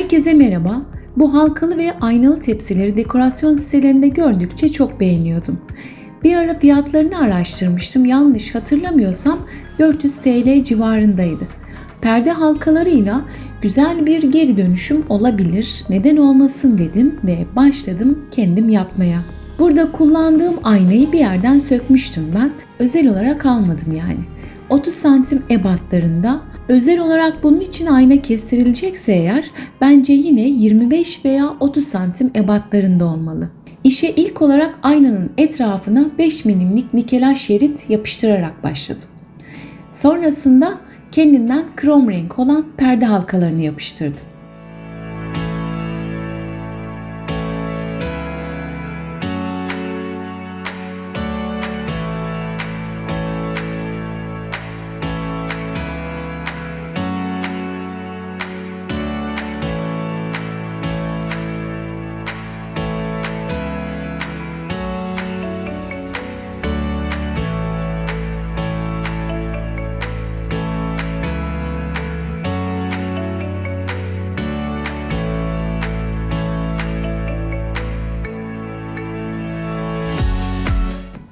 Herkese merhaba. Bu halkalı ve aynalı tepsileri dekorasyon sitelerinde gördükçe çok beğeniyordum. Bir ara fiyatlarını araştırmıştım. Yanlış hatırlamıyorsam 400 TL civarındaydı. Perde halkalarıyla güzel bir geri dönüşüm olabilir. Neden olmasın dedim ve başladım kendim yapmaya. Burada kullandığım aynayı bir yerden sökmüştüm ben. Özel olarak almadım yani. 30 santim ebatlarında. Özel olarak bunun için ayna kestirilecekse eğer bence yine 25 veya 30 santim ebatlarında olmalı. İşe ilk olarak aynanın etrafına 5 milimlik nikelaj şerit yapıştırarak başladım. Sonrasında kendinden krom renk olan perde halkalarını yapıştırdım.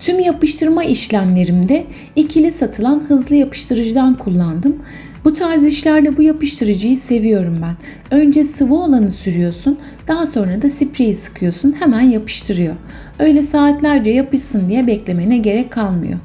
Tüm yapıştırma işlemlerimde ikili satılan hızlı yapıştırıcıdan kullandım. Bu tarz işlerde bu yapıştırıcıyı seviyorum ben. Önce sıvı olanı sürüyorsun, daha sonra da spreyi sıkıyorsun, hemen yapıştırıyor. Öyle saatlerce yapışsın diye beklemene gerek kalmıyor.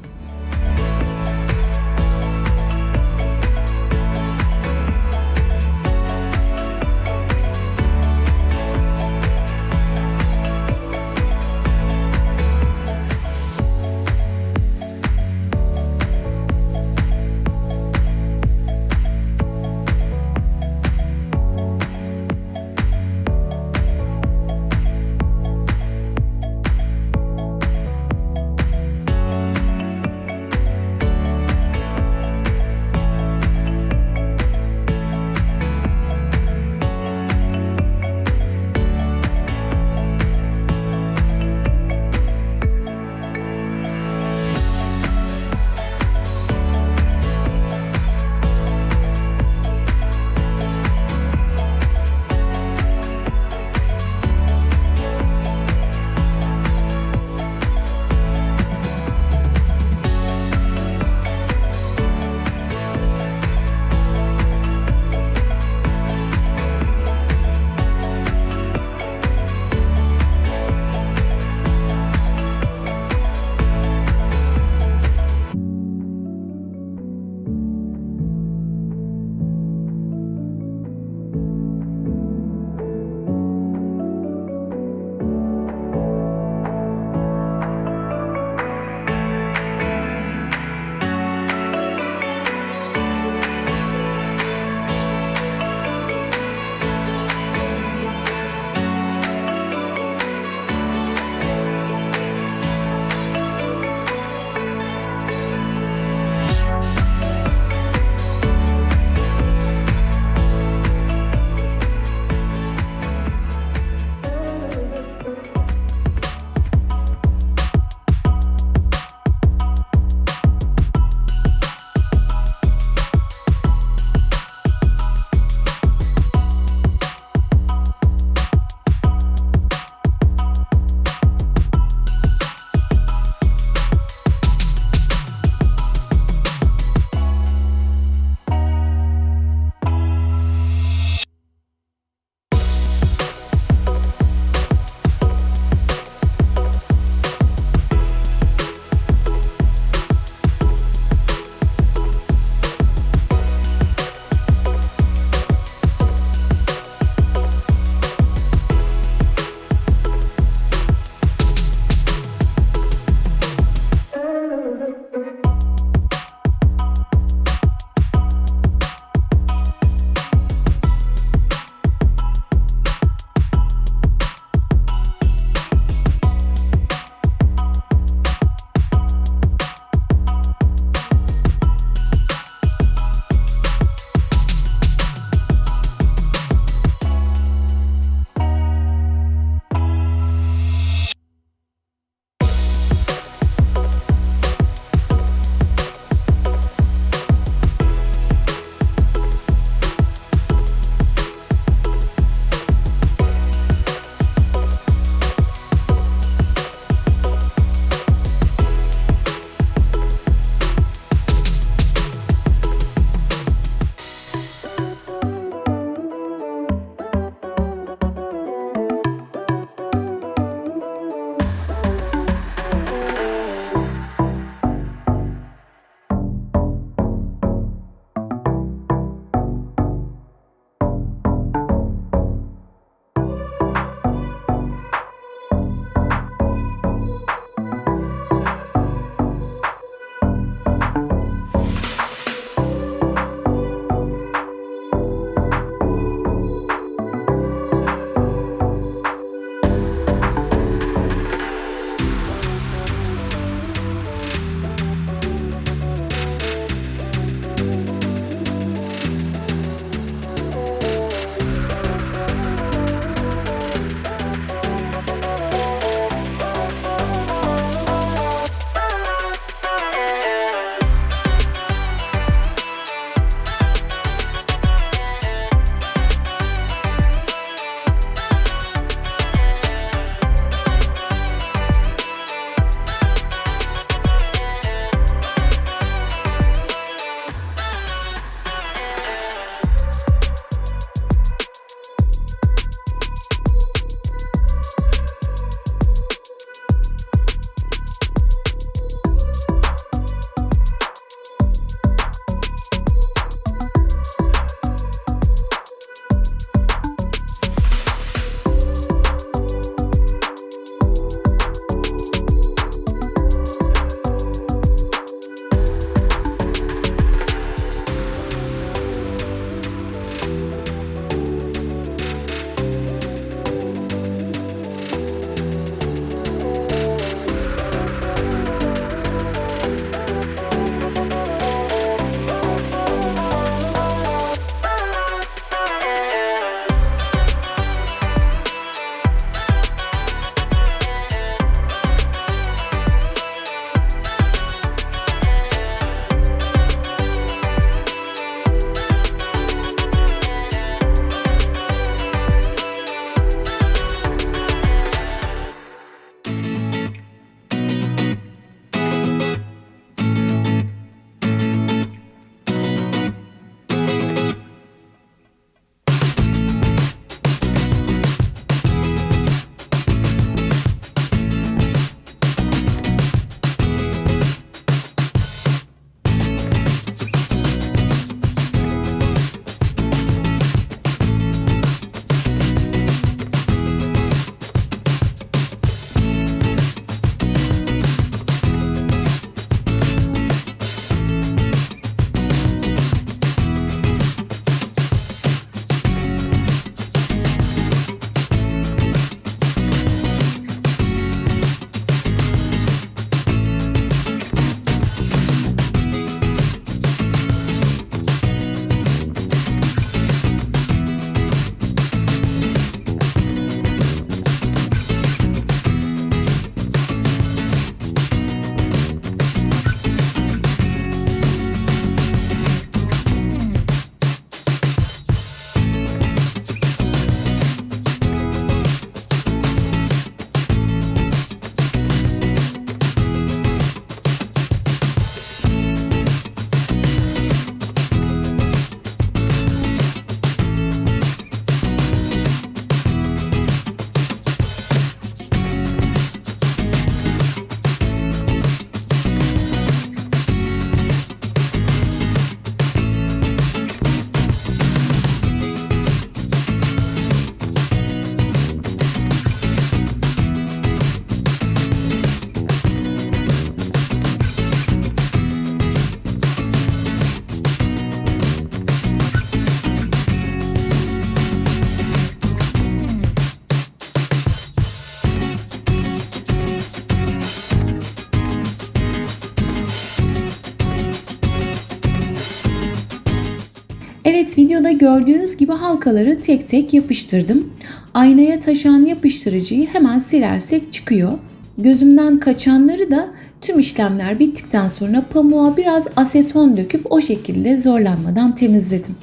Evet, videoda gördüğünüz gibi halkaları tek tek yapıştırdım. Aynaya taşan yapıştırıcıyı hemen silersek çıkıyor. Gözümden kaçanları da tüm işlemler bittikten sonra pamuğa biraz aseton döküp o şekilde zorlanmadan temizledim.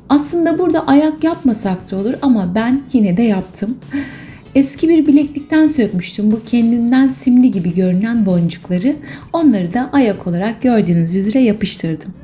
Aslında burada ayak yapmasak da olur ama ben yine de yaptım. Eski bir bileklikten sökmüştüm bu kendinden simli gibi görünen boncukları. Onları da ayak olarak gördüğünüz üzere yapıştırdım.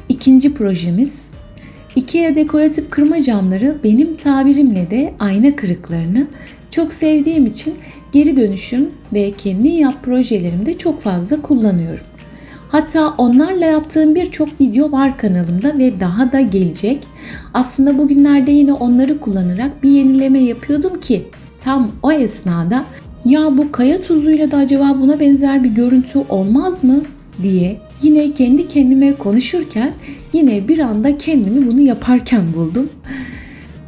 İkinci projemiz, IKEA dekoratif kırma camları benim tabirimle de ayna kırıklarını çok sevdiğim için geri dönüşüm ve kendi yap projelerimde çok fazla kullanıyorum. Hatta onlarla yaptığım birçok video var kanalımda ve daha da gelecek. Aslında bugünlerde yine onları kullanarak bir yenileme yapıyordum ki tam o esnada ya bu kaya tuzuyla da acaba buna benzer bir görüntü olmaz mı diye yine kendi kendime konuşurken yine bir anda kendimi bunu yaparken buldum.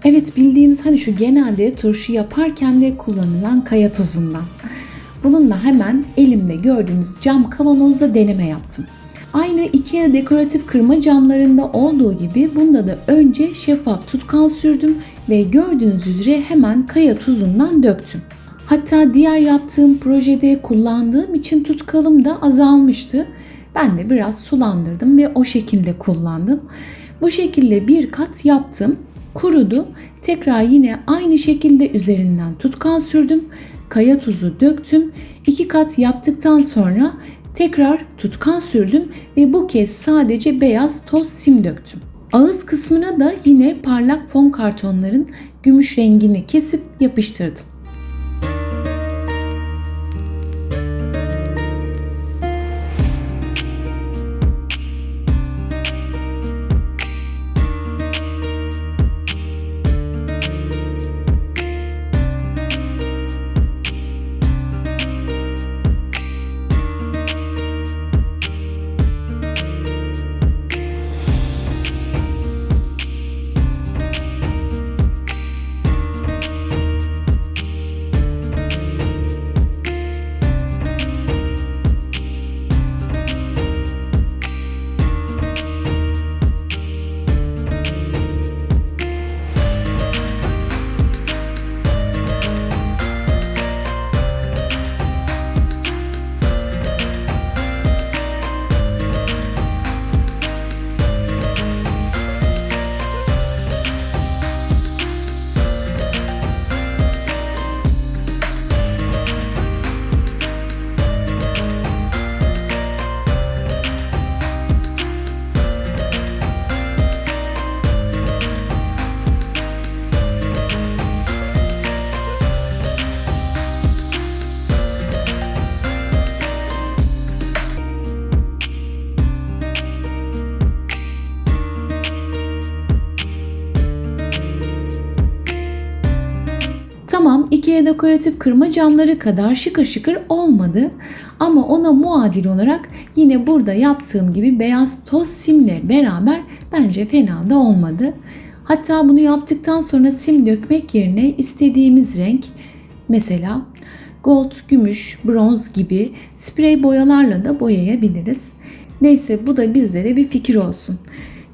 Evet, bildiğiniz hani şu genelde turşu yaparken de kullanılan kaya tuzundan. Bununla hemen elimde gördüğünüz cam kavanozda deneme yaptım. Aynı IKEA dekoratif kırma camlarında olduğu gibi bunda da önce şeffaf tutkal sürdüm ve gördüğünüz üzere hemen kaya tuzundan döktüm. Hatta diğer yaptığım projede kullandığım için tutkalım da azalmıştı. Ben de biraz sulandırdım ve o şekilde kullandım. Bu şekilde bir kat yaptım, kurudu. Tekrar yine aynı şekilde üzerinden tutkal sürdüm, kaya tuzu döktüm. 2 kat yaptıktan sonra tekrar tutkal sürdüm ve bu kez sadece beyaz toz sim döktüm. Ağız kısmına da yine parlak fon kartonların gümüş rengini kesip yapıştırdım. Tamam, IKEA dekoratif kırma camları kadar şıkır şıkır olmadı ama ona muadil olarak yine burada yaptığım gibi beyaz toz simle beraber bence fena da olmadı. Hatta bunu yaptıktan sonra sim dökmek yerine istediğimiz renk, mesela gold, gümüş, bronz gibi sprey boyalarla da boyayabiliriz. Neyse, bu da bizlere bir fikir olsun.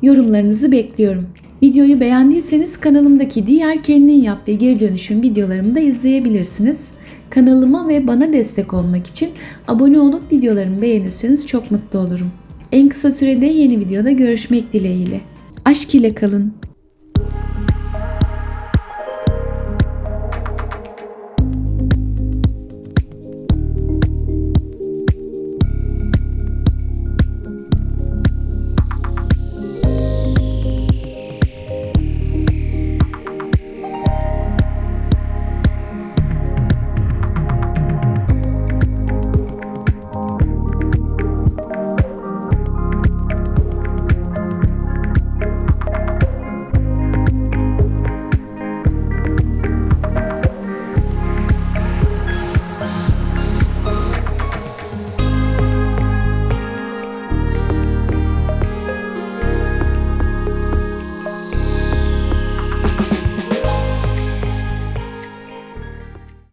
Yorumlarınızı bekliyorum. Videoyu beğendiyseniz kanalımdaki diğer kendin yap ve geri dönüşüm videolarımı da izleyebilirsiniz. Kanalıma ve bana destek olmak için abone olup videolarımı beğenirseniz çok mutlu olurum. En kısa sürede yeni videoda görüşmek dileğiyle. Aşk ile kalın.